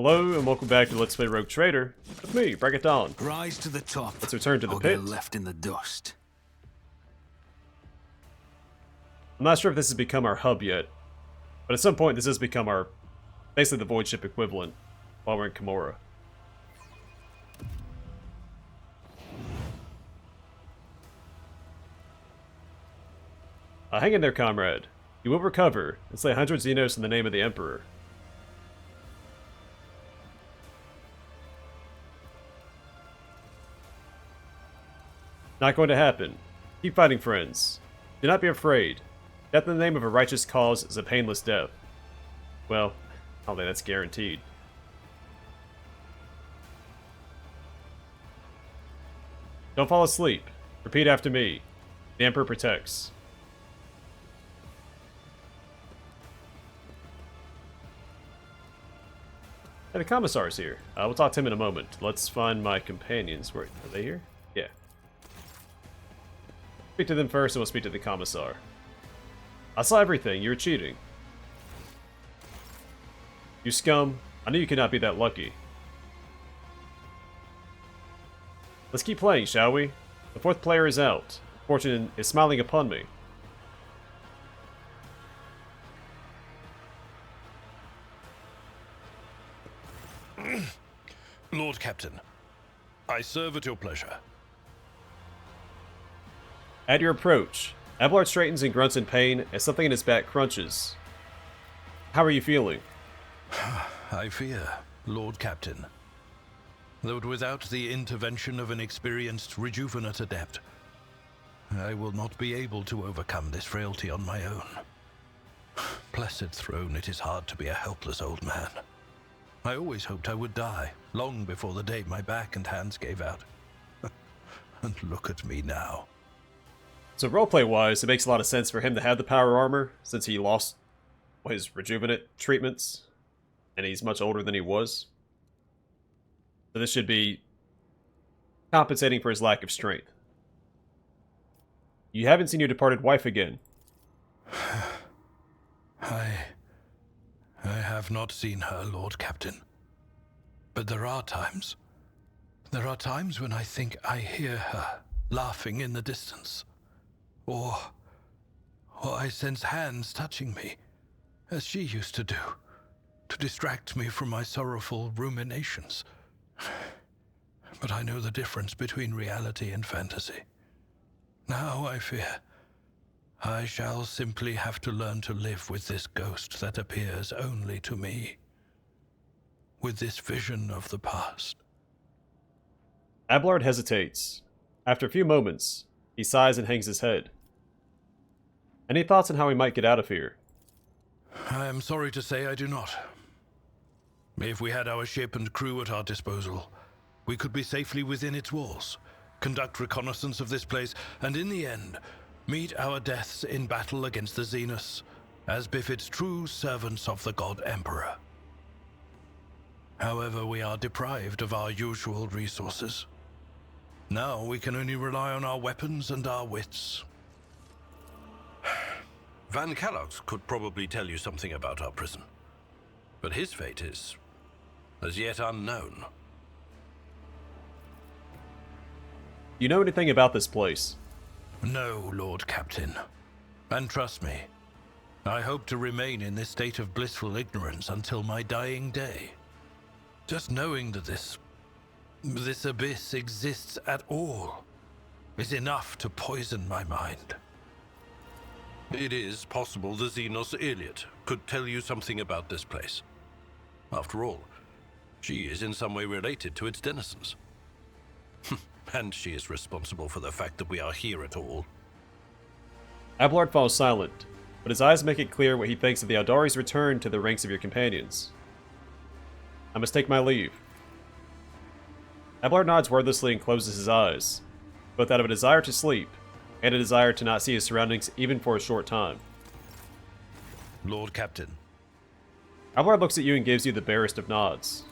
Hello and welcome back to Let's Play Rogue Trader with me, Break It Down. Rise to the top. Let's return to the or pit. get left in the dust. I'm not sure if this has become our hub yet, but at some point this has become our, basically the void ship equivalent while we're in Kimura. Hang in there, comrade. You will recover and slay 100 Xenos in the name of the Emperor. Not going to happen. Keep fighting, friends. Do not be afraid. Death in the name of a righteous cause is a painless death. Well, I don't think that's guaranteed. Don't fall asleep. Repeat after me. The Emperor protects. Hey, the Commissar's here. We'll talk to him in a moment. Let's find my companions. Where are they here? Yeah. Speak to them first, and we'll speak to the Commissar. I saw everything. You were cheating. You scum. I knew you could not be that lucky. Let's keep playing, shall we? The fourth player is out. Fortune is smiling upon me. Lord Captain, I serve at your pleasure. At your approach, Abelard straightens and grunts in pain as something in his back crunches. How are you feeling? I fear, Lord Captain, that without the intervention of an experienced rejuvenate adept, I will not be able to overcome this frailty on my own. Blessed throne, it is hard to be a helpless old man. I always hoped I would die, long before the day my back and hands gave out. And look at me now. So roleplay-wise, it makes a lot of sense for him to have the power armor, since he lost his rejuvenate treatments, and he's much older than he was. So this should be compensating for his lack of strength. You haven't seen your departed wife again. I have not seen her, Lord Captain. But there are times when I think I hear her laughing in the distance. Or I sense hands touching me, as she used to do, to distract me from my sorrowful ruminations. But I know the difference between reality and fantasy. Now I fear I shall simply have to learn to live with this ghost that appears only to me. With this vision of the past. Abelard hesitates. After a few moments, he sighs and hangs his head. Any thoughts on how we might get out of here? I am sorry to say I do not. If we had our ship and crew at our disposal, we could be safely within its walls, conduct reconnaissance of this place, and in the end, meet our deaths in battle against the Xenos, as befits true servants of the God Emperor. However, we are deprived of our usual resources. Now we can only rely on our weapons and our wits. Van Kellogg's could probably tell you something about our prison, but his fate is as yet unknown. You know anything about this place? No, Lord Captain. And trust me, I hope to remain in this state of blissful ignorance until my dying day. Just knowing that this abyss exists at all is enough to poison my mind. It is possible the Xenos Yrliet could tell you something about this place. After all, she is in some way related to its denizens. And she is responsible for the fact that we are here at all. Abelard falls silent, but his eyes make it clear what he thinks of the Aldari's return to the ranks of your companions. I must take my leave. Abelard nods wordlessly and closes his eyes, both out of a desire to sleep and a desire to not see his surroundings even for a short time. Lord Captain. Abelard looks at you and gives you the barest of nods.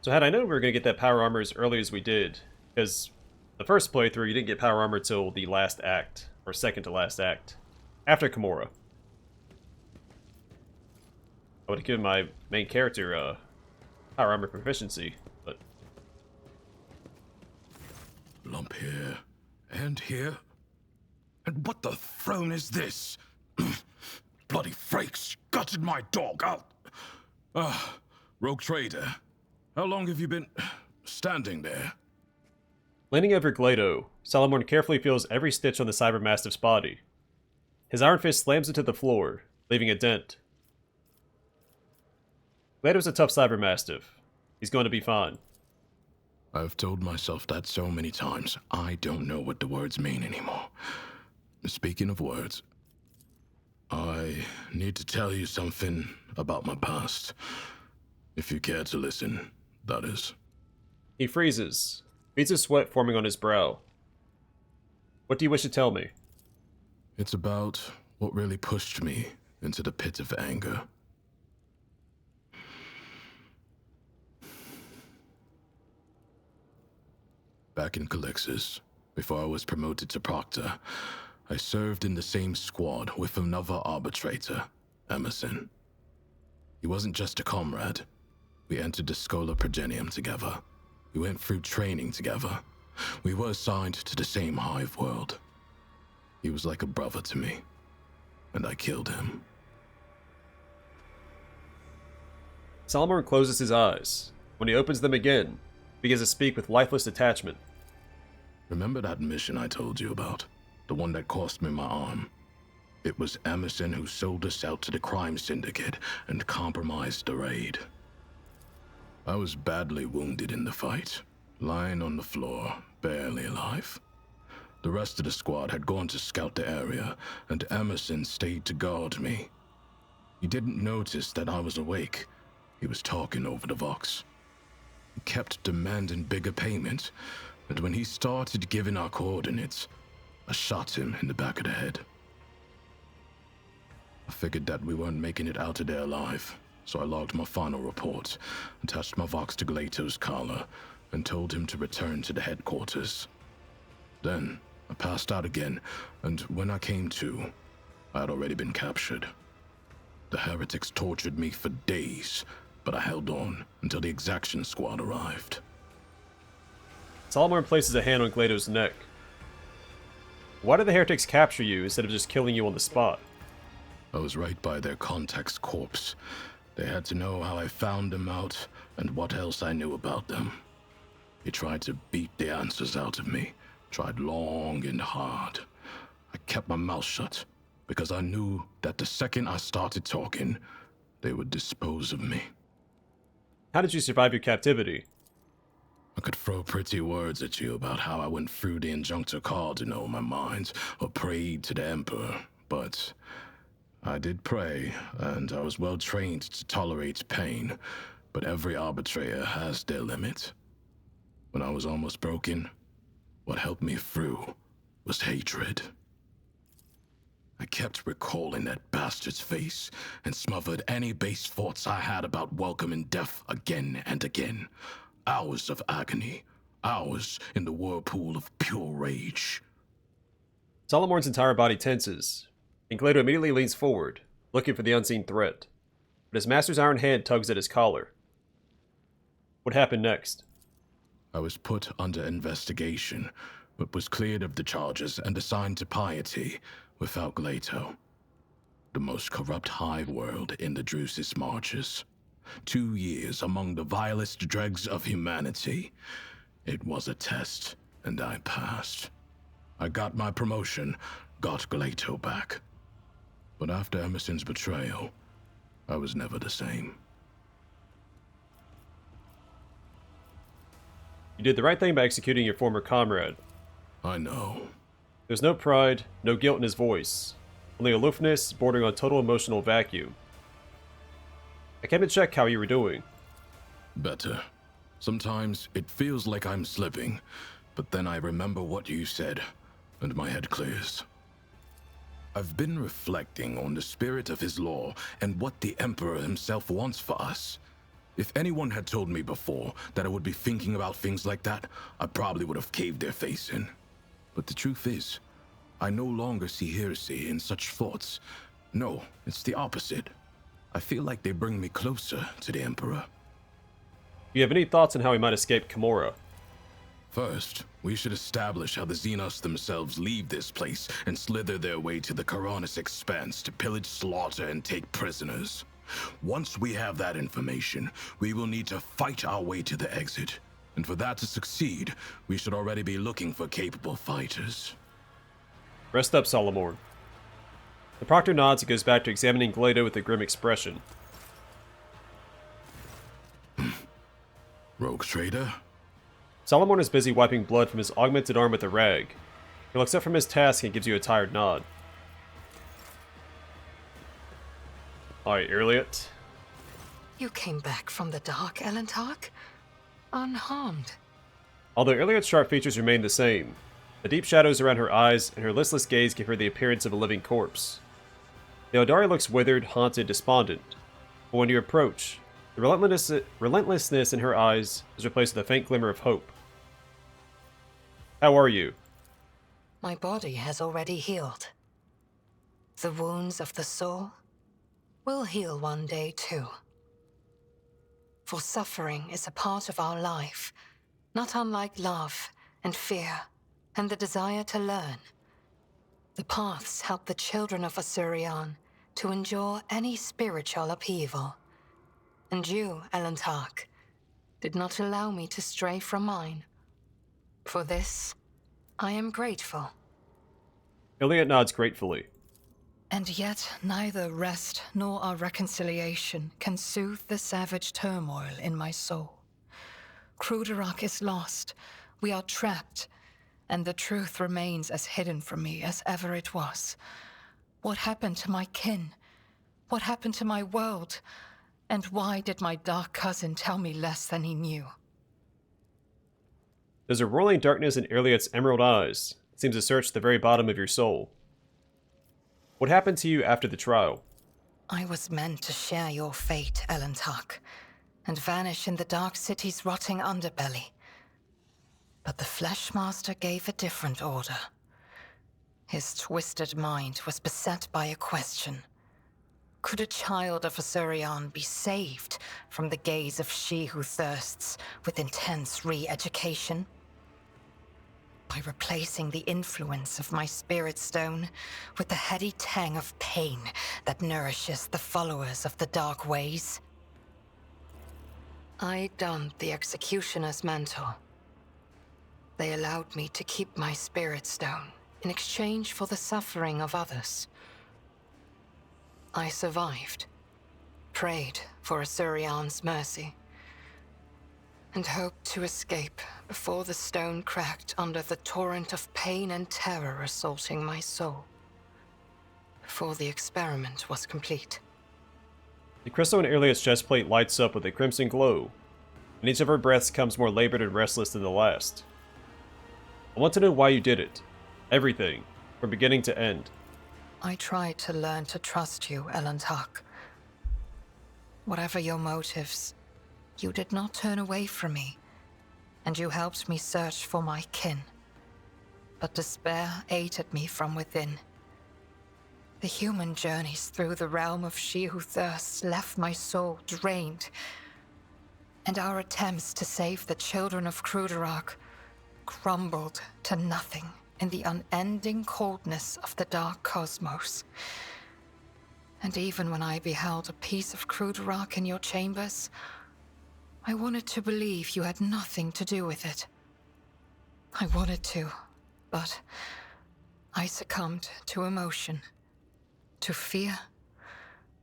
So had I known we were going to get that power armor as early as we did, because The first playthrough, you didn't get power armor till the last act, or second to last act, after Kimura. I would have given my main character power armor proficiency, but Lump here, and here. And what the throne is this? Bloody frakes gutted my dog out. Rogue trader, how long have you been standing there? leaning over Glado, Solomorne carefully feels every stitch on the Cybermastiff's body. His iron fist slams into the floor, leaving a dent. Glado's a tough Cybermastiff. He's going to be fine. I've told myself that so many times, I don't know what the words mean anymore. Speaking of words, I need to tell you something about my past. If you care to listen, that is. He freezes, beads of sweat forming on his brow. What do you wish to tell me? It's about what really pushed me into the pit of anger. Back in Calixis, before I was promoted to Proctor, I served in the same squad with another arbitrator, Emerson. He wasn't just a comrade. We entered the Schola Progenium together. We went through training together. We were assigned to the same hive world. He was like a brother to me, and I killed him. Solomorne closes his eyes. When he opens them again, he begins to speak with lifeless detachment. Remember that mission I told you about? The one that cost me my arm? It was Emerson who sold us out to the crime syndicate and compromised the raid. I was badly wounded in the fight, lying on the floor, barely alive. The rest of the squad had gone to scout the area, and Emerson stayed to guard me. He didn't notice that I was awake. He was talking over the Vox. He kept demanding bigger payment, and when he started giving our coordinates, I shot him in the back of the head. I figured that we weren't making it out of there alive, so I logged my final report, attached my Vox to Glato's collar, and told him to return to the headquarters. Then, I passed out again, and when I came to, I had already been captured. The heretics tortured me for days, but I held on until the exaction squad arrived. Solomorne places a hand on Glado's neck. Why did the heretics capture you instead of just killing you on the spot? I was right by their contact's corpse. They had to know how I found them out and what else I knew about them. They tried to beat the answers out of me, tried long and hard. I kept my mouth shut because I knew that the second I started talking, they would dispose of me. How did you survive your captivity? I could throw pretty words at you about how I went through the Injunctor Cardinal in my mind, or prayed to the Emperor, but I did pray, and I was well trained to tolerate pain, but every arbitrator has their limit. When I was almost broken, what helped me through was hatred. I kept recalling that bastard's face and smothered any base thoughts I had about welcoming death again and again. Hours of agony, hours in the whirlpool of pure rage. Solomorne's entire body tenses, and Glado immediately leans forward, looking for the unseen threat. But his master's iron hand tugs at his collar. What happened next? I was put under investigation, but was cleared of the charges and assigned to piety without Glato. The most corrupt hive world in the Drusis marches. 2 years among the vilest dregs of humanity. It was a test, and I passed. I got my promotion, got Glato back. But after Emerson's betrayal, I was never the same. You did the right thing by executing your former comrade. I know. There's no pride, no guilt in his voice, only aloofness bordering on total emotional vacuum. I came to check how you were doing. Better. Sometimes it feels like I'm slipping, but then I remember what you said, and my head clears. I've been reflecting on the spirit of his law and what the Emperor himself wants for us. If anyone had told me before that I would be thinking about things like that, I probably would have caved their face in. But the truth is, I no longer see heresy in such thoughts. No, it's the opposite. I feel like they bring me closer to the Emperor. Do you have any thoughts on how he might escape Camorra? First, we should establish how the Xenos themselves leave this place and slither their way to the Coronis Expanse to pillage, slaughter, and take prisoners. Once we have that information, we will need to fight our way to the exit. And for that to succeed, we should already be looking for capable fighters. Rest up, Solomorne. The Proctor nods and goes back to examining Glado with a grim expression. Rogue trader? Solomorne is busy wiping blood from his augmented arm with a rag. He looks up from his task and gives you a tired nod. Alright, Yrliet. You came back from the dark, Elentark? Unharmed. Although Yrliet's sharp features remain the same, the deep shadows around her eyes and her listless gaze give her the appearance of a living corpse. The Eldari looks withered, haunted, despondent, but when you approach, the relentlessness in her eyes is replaced with a faint glimmer of hope. How are you? My body has already healed. The wounds of the soul will heal one day too. For suffering is a part of our life, not unlike love and fear and the desire to learn. The paths help the children of Asuryan to endure any spiritual upheaval. And you, Elentark, did not allow me to stray from mine. For this, I am grateful. Yrliet nods gratefully. And yet, neither rest nor our reconciliation can soothe the savage turmoil in my soul. Cruderak is lost, we are trapped, and the truth remains as hidden from me as ever it was. What happened to my kin? What happened to my world? And why did my dark cousin tell me less than he knew? There's a rolling darkness in Yrliet's emerald eyes. It seems to search the very bottom of your soul. What happened to you after the trial? I was meant to share your fate, Elentark, and vanish in the Dark City's rotting underbelly. But the Fleshmaster gave a different order. His twisted mind was beset by a question. Could a child of Asuryan be saved from the gaze of she who thirsts with intense re-education? By replacing the influence of my spirit stone with the heady tang of pain that nourishes the followers of the dark ways? I donned the executioner's mantle. They allowed me to keep my spirit stone in exchange for the suffering of others. I survived, prayed for Asuryan's mercy, and hoped to escape before the stone cracked under the torrent of pain and terror assaulting my soul. Before the experiment was complete. The crystal in Yrliet's chest plate lights up with a crimson glow, and each of her breaths comes more labored and restless than the last. I want to know why you did it. Everything, from beginning to end. I tried to learn to trust you, Elentark. Whatever your motives, you did not turn away from me, and you helped me search for my kin. But despair ate at me from within. The human journeys through the realm of she who thirsts left my soul drained, and our attempts to save the children of Cruderak crumbled to nothing in the unending coldness of the dark cosmos. And even when I beheld a piece of Cruderak in your chambers, I wanted to believe you had nothing to do with it. I wanted to, but I succumbed to emotion, to fear,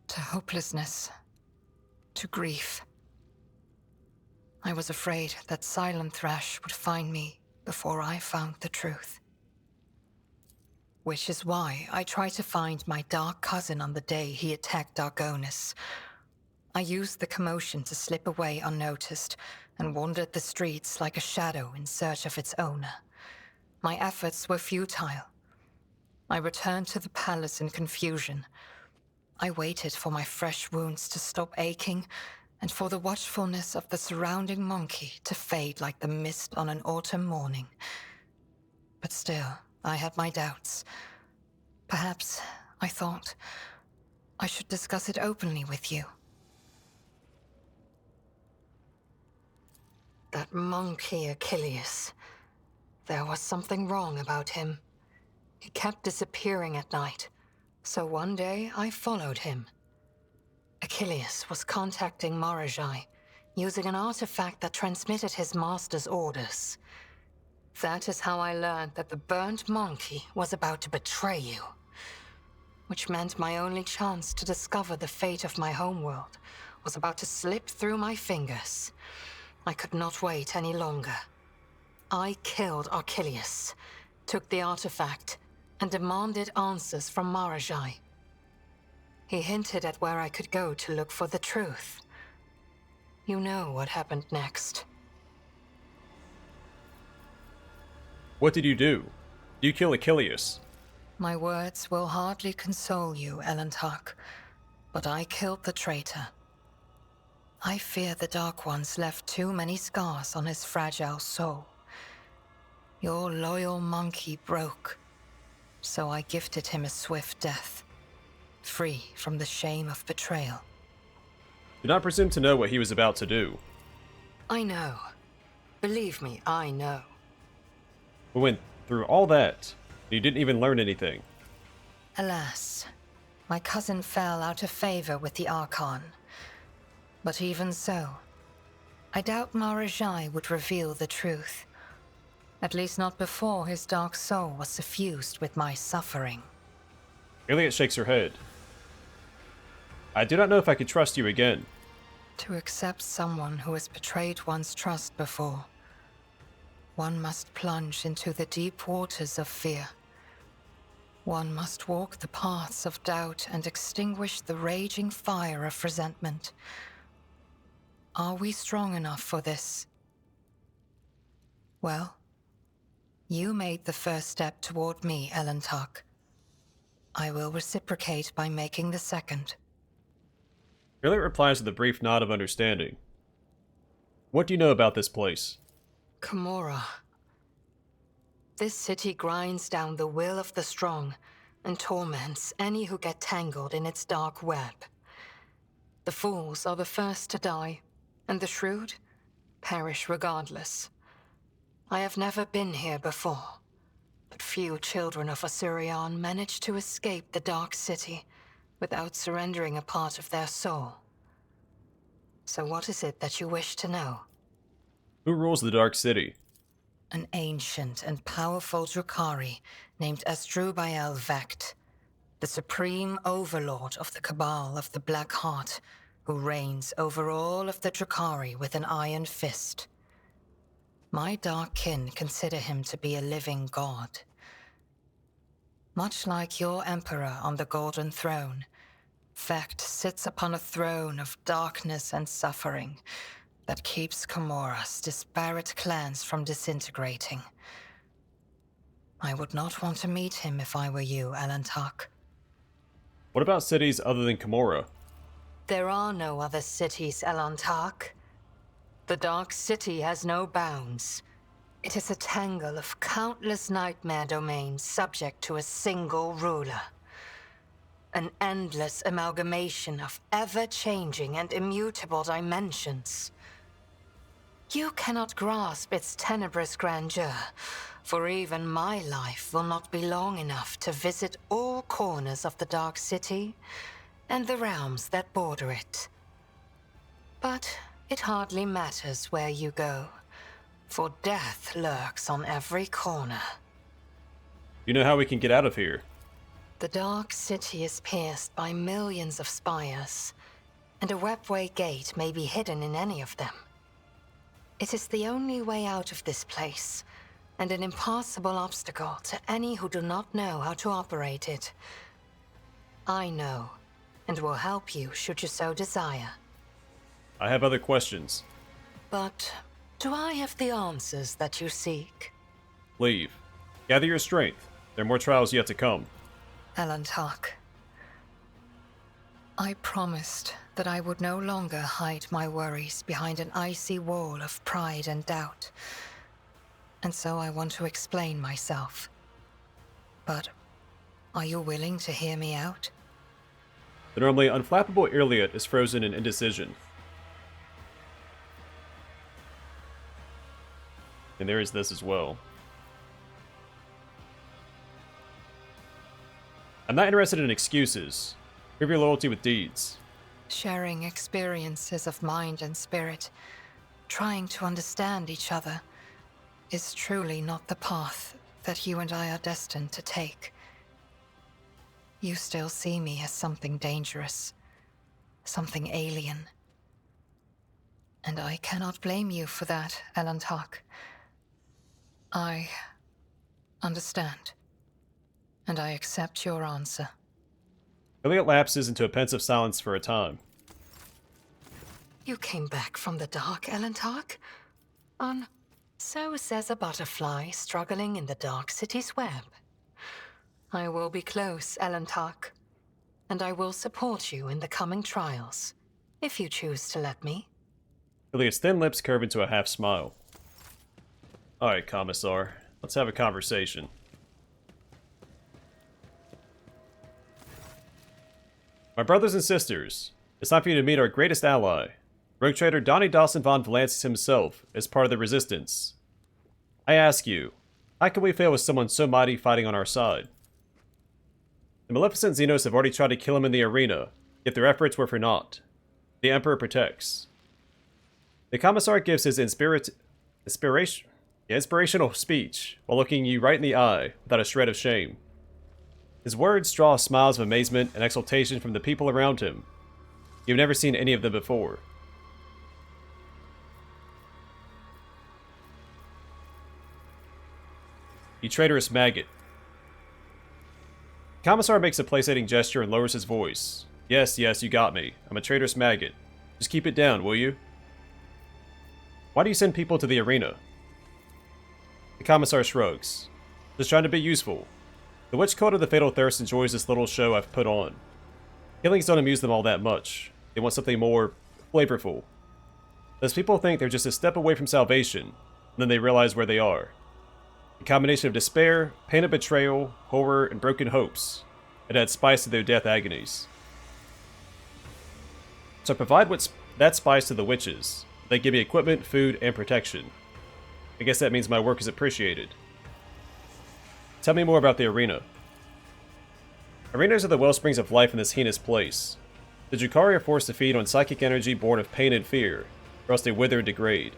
to hopelessness, to grief. I was afraid that Silent Thrash would find me before I found the truth. Which is why I tried to find my dark cousin on the day he attacked Dargonis. I used the commotion to slip away unnoticed and wandered the streets like a shadow in search of its owner. My efforts were futile. I returned to the palace in confusion. I waited for my fresh wounds to stop aching and for the watchfulness of the surrounding monkey to fade like the mist on an autumn morning. But still, I had my doubts. Perhaps, I thought, I should discuss it openly with you. That monkey Achilles. There was something wrong about him. He kept disappearing at night, so one day I followed him. Achilles was contacting Marajai, using an artifact that transmitted his master's orders. That is how I learned that the burnt monkey was about to betray you, which meant my only chance to discover the fate of my homeworld was about to slip through my fingers. I could not wait any longer. I killed Achilles, took the artifact, and demanded answers from Marajai. He hinted at where I could go to look for the truth. You know what happened next. What did you do? You kill Achilles. My words will hardly console you, Elentark, but I killed the traitor. I fear the Dark Ones left too many scars on his fragile soul. Your loyal monkey broke, so I gifted him a swift death, free from the shame of betrayal. Do not presume to know what he was about to do. I know. Believe me, I know. We went through all that, and you didn't even learn anything. Alas, my cousin fell out of favor with the Archon. But even so, I doubt Marajai would reveal the truth. At least not before his dark soul was suffused with my suffering. Yrliet shakes her head. I do not know if I could trust you again. To accept someone who has betrayed one's trust before, one must plunge into the deep waters of fear. One must walk the paths of doubt and extinguish the raging fire of resentment. Are we strong enough for this? Well, you made the first step toward me, Elentark. I will reciprocate by making the second. Yrliet replies with a brief nod of understanding. What do you know about this place? Camorra. This city grinds down the will of the strong and torments any who get tangled in its dark web. The fools are the first to die, and the shrewd perish regardless. I have never been here before, but few children of Osirion manage to escape the Dark City without surrendering a part of their soul. So what is it that you wish to know? Who rules the Dark City? An ancient and powerful Drukhari named Asdrubael Vecht, the supreme overlord of the Cabal of the Black Heart, who reigns over all of the Drukhari with an iron fist. My dark kin consider him to be a living god. Much like your emperor on the Golden Throne, Vecht sits upon a throne of darkness and suffering that keeps Camorra's disparate clans from disintegrating. I would not want to meet him if I were you, Elentark. What about cities other than Camorra? There are no other cities, Elentark. The Dark City has no bounds. It is a tangle of countless nightmare domains subject to a single ruler. An endless amalgamation of ever-changing and immutable dimensions. You cannot grasp its tenebrous grandeur, for even my life will not be long enough to visit all corners of the Dark City and the realms that border it. But it hardly matters where you go, for death lurks on every corner. You know how we can get out of here? The Dark City is pierced by millions of spires, and a webway gate may be hidden in any of them. It is the only way out of this place, and an impassable obstacle to any who do not know how to operate it. I know, and will help you should you so desire. I have other questions. But do I have the answers that you seek? Leave. Gather your strength. There are more trials yet to come. Elentark, I promised that I would no longer hide my worries behind an icy wall of pride and doubt. And so I want to explain myself. But are you willing to hear me out? The normally unflappable Yrliet is frozen in indecision. And there is this as well. I'm not interested in excuses. Prove your loyalty with deeds. Sharing experiences of mind and spirit, trying to understand each other, is truly not the path that you and I are destined to take. You still see me as something dangerous, something alien. And I cannot blame you for that, Yrliet. I understand, and I accept your answer. Yrliet lapses into a pensive silence for a time. You came back from the dark, Yrliet? So says a butterfly struggling in the dark city's web. I will be close, Yrliet, and I will support you in the coming trials, if you choose to let me. Yrliet's thin lips curve into a half smile. Alright, Commissar. Let's have a conversation. My brothers and sisters, it's time for you to meet our greatest ally, rogue trader Donnie Dawson von Valances himself, as part of the Resistance. I ask you, how can we fail with someone so mighty fighting on our side? The maleficent Xenos have already tried to kill him in the arena, yet their efforts were for naught. The Emperor protects. The Commissar gives his inspirational speech while looking you right in the eye without a shred of shame. His words draw smiles of amazement and exultation from the people around him. You've never seen any of them before. You traitorous maggot. Commissar makes a placating gesture and lowers his voice. Yes, you got me. I'm a traitorous maggot. Just keep it down, will you? Why do you send people to the arena? The Commissar shrugs. Just trying to be useful. The witch cult of the Fatal Thirst enjoys this little show I've put on. Killings don't amuse them all that much. They want something more flavorful. Those people think they're just a step away from salvation, and then they realize where they are. A combination of despair, pain of betrayal, horror, and broken hopes. It adds spice to their death agonies. So I provide that spice to the witches. They give me equipment, food, and protection. I guess that means my work is appreciated. Tell me more about the arena. Arenas are the wellsprings of life in this heinous place. The Drukhari are forced to feed on psychic energy born of pain and fear, or else they wither and degrade.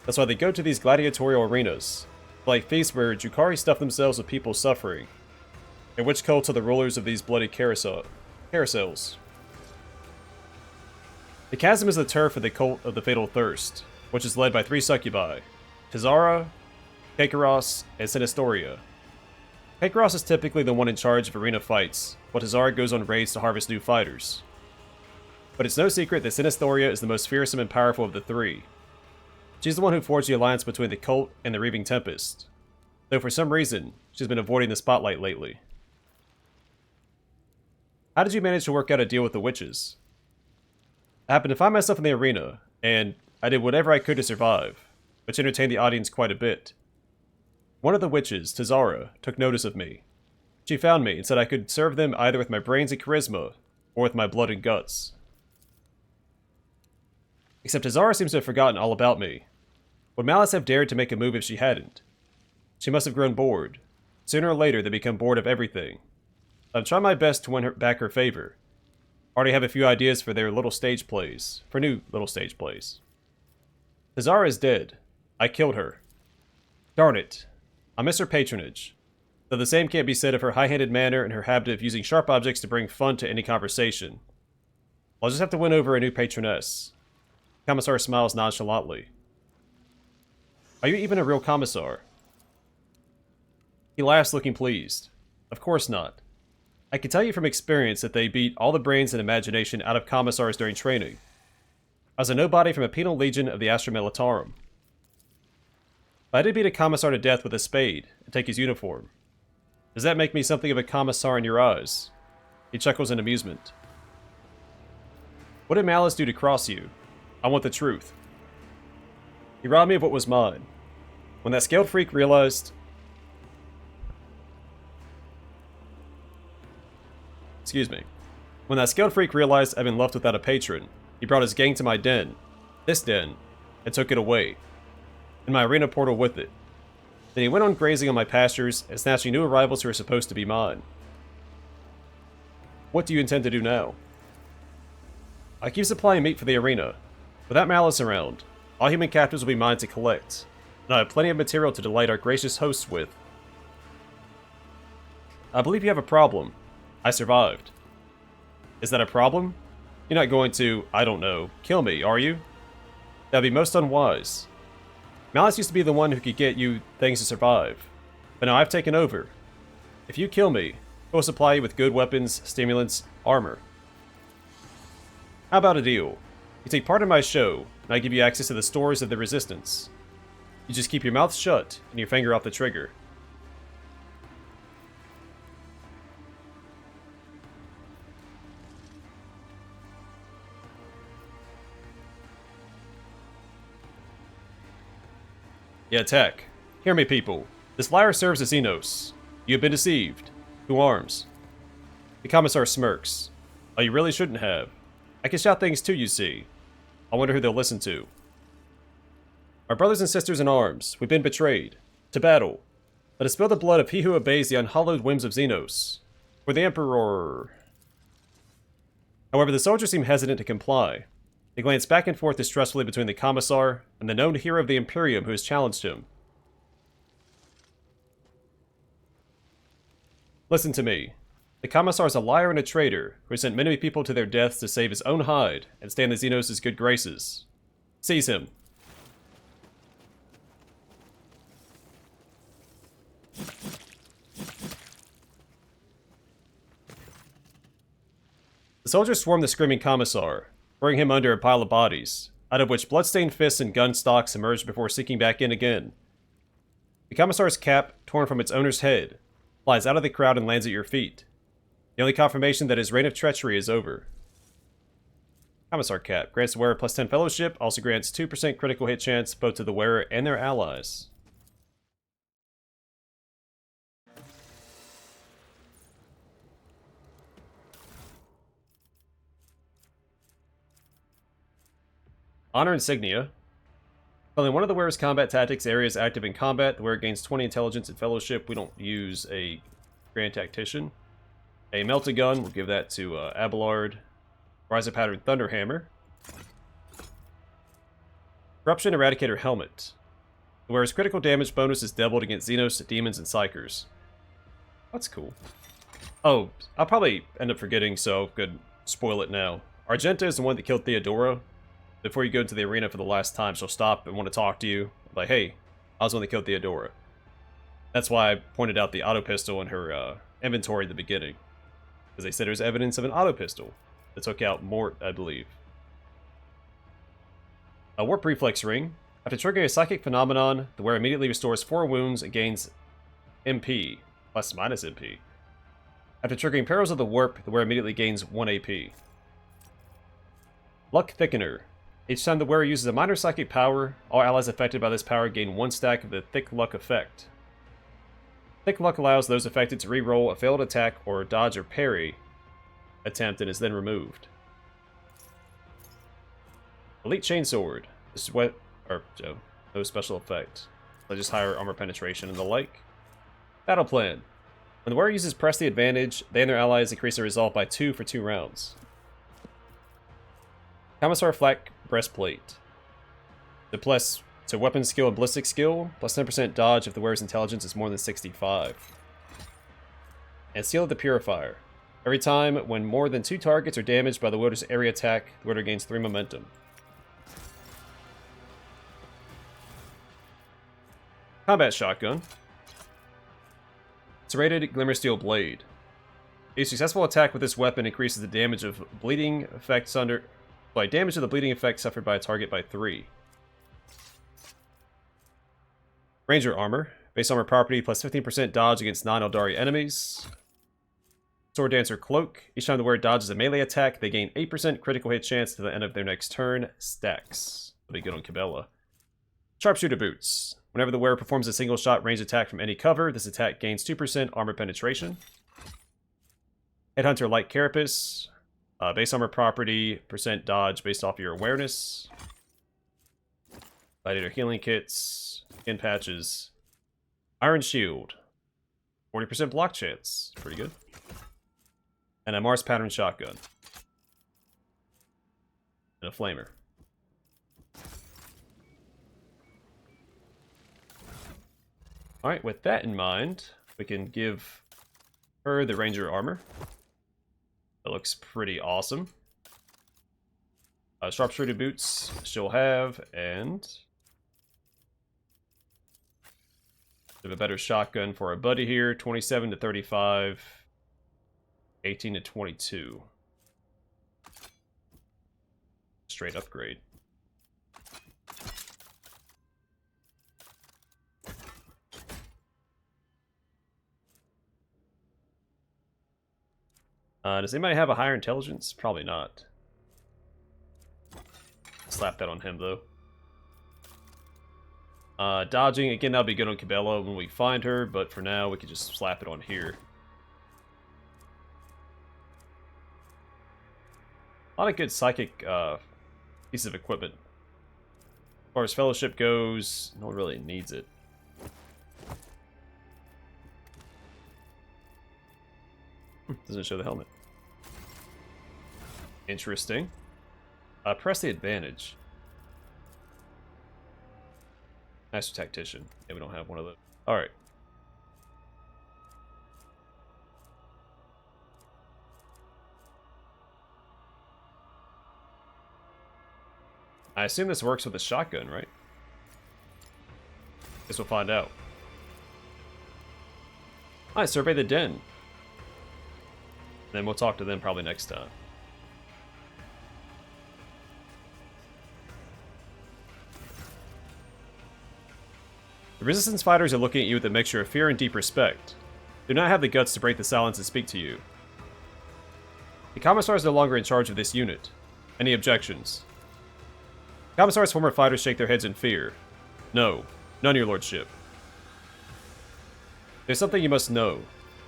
That's why they go to these gladiatorial arenas, like feasts where Drukhari stuff themselves with people suffering, and witch cults are the rulers of these bloody carousels. The chasm is the turf of the cult of the Fatal Thirst, which is led by 3 succubi, Tazara, Kakaros, and Sinistoria. Kakaros is typically the one in charge of arena fights, while Tazara goes on raids to harvest new fighters. But it's no secret that Sinistoria is the most fearsome and powerful of the 3. She's the one who forged the alliance between the cult and the Reaving Tempest, though for some reason, she's been avoiding the spotlight lately. How did you manage to work out a deal with the witches? I happened to find myself in the arena, and I did whatever I could to survive, which entertained the audience quite a bit. One of the witches, Tazara, took notice of me. She found me and said I could serve them either with my brains and charisma, or with my blood and guts. Except Tazara seems to have forgotten all about me. Would Malice have dared to make a move if she hadn't? She must have grown bored. Sooner or later, they become bored of everything. I'm trying my best to win back her favor. Already have a few ideas for new little stage plays. Tazara is dead. I killed her. Darn it. I miss her patronage. Though the same can't be said of her high-handed manner and her habit of using sharp objects to bring fun to any conversation. I'll just have to win over a new patroness. Commissar smiles nonchalantly. Are you even a real Commissar? He laughs, looking pleased. Of course not. I can tell you from experience that they beat all the brains and imagination out of Commissars during training. I was a nobody from a penal legion of the Astra Militarum. But I did beat a Commissar to death with a spade and take his uniform. Does that make me something of a Commissar in your eyes? He chuckles in amusement. What did Malice do to cross you? I want the truth. He robbed me of what was mine. When that scaled freak realized... Excuse me. When that scaled freak realized I'd been left without a patron, he brought his gang to my den, this den, and took it away, and my arena portal with it. Then he went on grazing on my pastures and snatching new arrivals who were supposed to be mine. What do you intend to do now? I keep supplying meat for the arena. Without Malice around, all human captives will be mine to collect, and I have plenty of material to delight our gracious hosts with. I believe you have a problem. I survived. Is that a problem? You're not going to, I don't know, kill me, are you? That'd be most unwise. Malice used to be the one who could get you things to survive, but now I've taken over. If you kill me, I will supply you with good weapons, stimulants, armor. How about a deal? You take part in my show, and I give you access to the stores of the Resistance. You just keep your mouth shut and your finger off the trigger. Yeah, attack. Hear me, people. This liar serves as Xenos. You have been deceived. Who arms? The Commissar smirks. Oh, you really shouldn't have. I can shout things too, you see. I wonder who they'll listen to. Our brothers and sisters in arms, we've been betrayed. To battle. Let us spill the blood of he who obeys the unhallowed whims of Xenos. For the Emperor. However, the soldiers seem hesitant to comply. They glance back and forth distrustfully between the Commissar and the known hero of the Imperium who has challenged him. Listen to me. The Commissar is a liar and a traitor who has sent many people to their deaths to save his own hide and stand the Xenos' good graces. Seize him. The soldiers swarm the screaming Commissar, throwing him under a pile of bodies, out of which bloodstained fists and gun stocks emerge before sinking back in again. The Commissar's cap, torn from its owner's head, flies out of the crowd and lands at your feet. The only confirmation that his reign of treachery is over. Commissar cap grants the wearer plus 10 fellowship, also grants 2% critical hit chance both to the wearer and their allies. Honor Insignia. Only one of the wearer's combat tactics area is active in combat. The wearer gains 20 intelligence and fellowship. We don't use a Grand Tactician. A Melted Gun, we'll give that to Abelard. Rise of Pattern Thunderhammer. Corruption Eradicator Helmet. The wearer's critical damage bonus is doubled against Xenos, demons, and Psychers. That's cool. Oh, I'll probably end up forgetting, so good. Spoil it now. Argenta is the one that killed Theodora. Before you go into the arena for the last time, she'll stop and want to talk to you. Like, hey, I was the one that killed Theodora. That's why I pointed out the auto pistol in her inventory at the beginning. Because they said there was evidence of an auto pistol that took out Mort, I believe. A Warp Reflex Ring. After triggering a psychic phenomenon, the wearer immediately restores 4 wounds and gains MP, plus minus MP. After triggering Perils of the Warp, the wearer immediately gains 1 AP. Luck Thickener. Each time the wearer uses a minor psychic power, all allies affected by this power gain 1 stack of the Thick Luck effect. Thick Luck allows those affected to re-roll a failed attack or dodge or parry attempt and is then removed. Elite Chainsword. This is what, no special effect. Just higher armor penetration and the like. Battle Plan. When the wearer uses Press the Advantage, they and their allies increase their resolve by 2 for 2 rounds. Commissar Flak Breastplate. To weapon skill and ballistic skill, plus 10% dodge if the wearer's intelligence is more than 65. And Seal of the Purifier. Every time when more than 2 targets are damaged by the wielder's area attack, the wielder gains 3 momentum. Combat Shotgun. Serrated Glimmersteel Blade. A successful attack with this weapon increases the damage of bleeding effects damage of the bleeding effect suffered by a target by 3. Ranger Armor. Base armor property plus 15% dodge against non-Eldari enemies. Sword Dancer Cloak. Each time the wearer dodges a melee attack, they gain 8% critical hit chance to the end of their next turn. Stacks. That'll be good on Cabela. Sharpshooter Boots. Whenever the wearer performs a single shot range attack from any cover, this attack gains 2% armor penetration. Headhunter Light Carapace. Base armor property, percent dodge based off your awareness. Gladiator healing kits, skin patches. Iron Shield. 40% block chance. Pretty good. And a Mars pattern shotgun. And a flamer. Alright, with that in mind, we can give her the Ranger armor. That looks pretty awesome. Sharpshooter boots she'll have, and we have a better shotgun for our buddy here. 27 to 35, 18 to 22. Straight upgrade. Does anybody have a higher intelligence? Probably not. Slap that on him, though. Dodging, again, that'll be good on Cabela when we find her, but for now, we can just slap it on here. A lot of good psychic pieces of equipment. As far as Fellowship goes, no one really needs it. Doesn't show the helmet. Interesting. Press the advantage. Master Tactician. Yeah, we don't have one of those. Alright. I assume this works with a shotgun, right? Guess we'll find out. Alright, survey the den. Then we'll talk to them probably next time. The Resistance fighters are looking at you with a mixture of fear and deep respect. Do not have the guts to break the silence and speak to you. The Commissar is no longer in charge of this unit. Any objections? The Commissar's former fighters shake their heads in fear. No, none, your lordship. There's something you must know.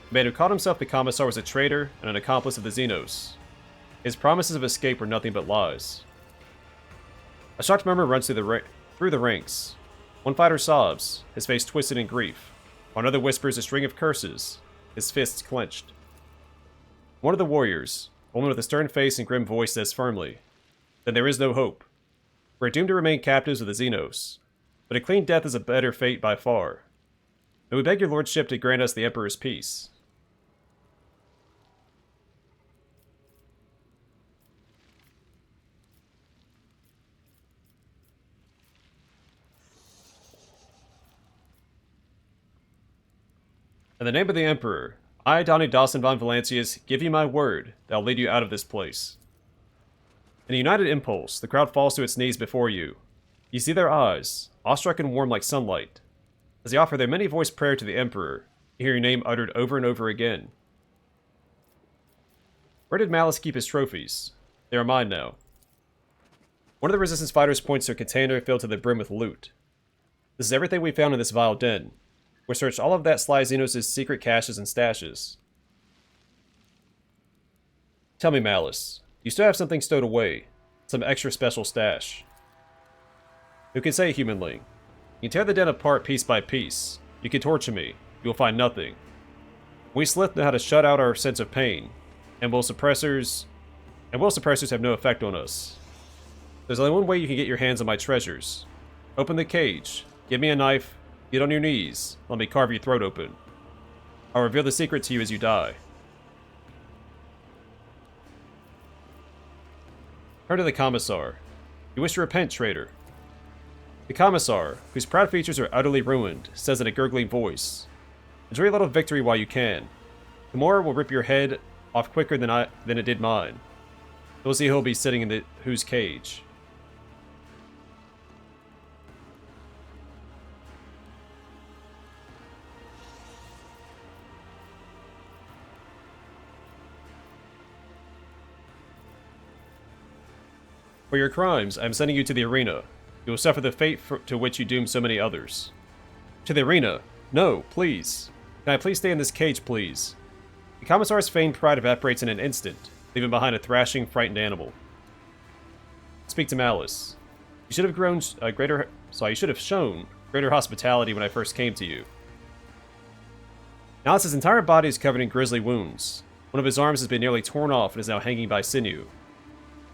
The man who called himself the Commissar was a traitor and an accomplice of the Xenos. His promises of escape were nothing but lies. A shocked murmur runs through the ranks. One fighter sobs, his face twisted in grief, while another whispers a string of curses, his fists clenched. One of the warriors, a woman with a stern face and grim voice, says firmly, "Then there is no hope. We're doomed to remain captives of the Xenos, but a clean death is a better fate by far. And we beg your lordship to grant us the Emperor's peace." In the name of the Emperor, I, Donnie Dawson von Valancius, give you my word that I'll lead you out of this place. In a united impulse, the crowd falls to its knees before you. You see their eyes, awestruck and warm like sunlight. As they offer their many-voiced prayer to the Emperor, you hear your name uttered over and over again. Where did Malice keep his trophies? They are mine now. One of the Resistance fighters points to a container filled to the brim with loot. This is everything we found in this vile den. We searched all of that Sly Xenos' secret caches and stashes. Tell me, Malice, you still have something stowed away, some extra special stash. Who can say, humanling? You can tear the den apart piece by piece. You can torture me. You will find nothing. We Slith know how to shut out our sense of pain, and will suppressors have no effect on us. There's only one way you can get your hands on my treasures. Open the cage. Give me a knife. Get on your knees. Let me carve your throat open. I'll reveal the secret to you as you die. Turn to the Commissar. You wish to repent, traitor. The Commissar, whose proud features are utterly ruined, says in a gurgling voice, "Enjoy a little victory while you can. Tomorrow will rip your head off quicker than it did mine. You'll see who'll be sitting in whose cage." For your crimes, I am sending you to the arena. You will suffer the fate to which you doomed so many others. To the arena? No, please. Can I please stay in this cage, please? The Commissar's feigned pride evaporates in an instant, leaving behind a thrashing, frightened animal. Speak to Malice. You should have shown greater hospitality when I first came to you. Malice's entire body is covered in grisly wounds. One of his arms has been nearly torn off and is now hanging by sinew.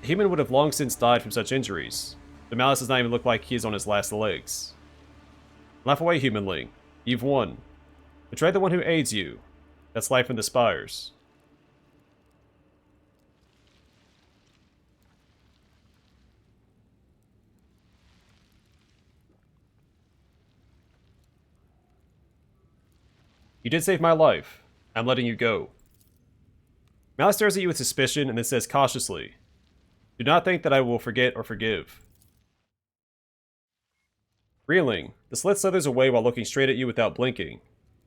A human would have long since died from such injuries, but Malice does not even look like he is on his last legs. Laugh away, humanling. You've won. Betray the one who aids you. That's life in the spires. You did save my life. I'm letting you go. Malice stares at you with suspicion and then says cautiously, do not think that I will forget or forgive. Reeling, the slit slithers away while looking straight at you without blinking,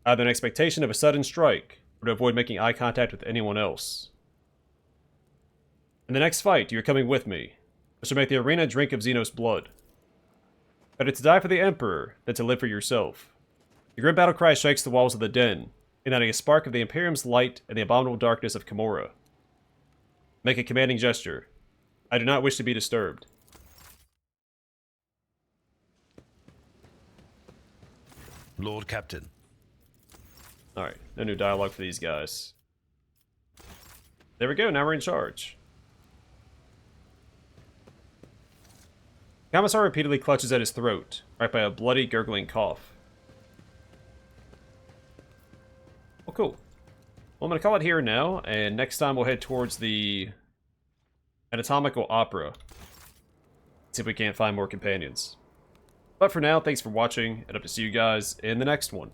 either in expectation of a sudden strike or to avoid making eye contact with anyone else. In the next fight, you are coming with me. I shall make the arena drink of Xenos blood. Better to die for the Emperor than to live for yourself. The grim battle cry shakes the walls of the den, igniting a spark of the Imperium's light and the abominable darkness of Camorra. Make a commanding gesture. I do not wish to be disturbed. Lord Captain. Alright, no new dialogue for these guys. There we go, now we're in charge. Commissar repeatedly clutches at his throat, right by a bloody, gurgling cough. Well, cool. Well, I'm going to call it here now, and next time we'll head towards the anatomical opera. See if we can't find more companions. But for now, thanks for watching, and hope to see you guys in the next one.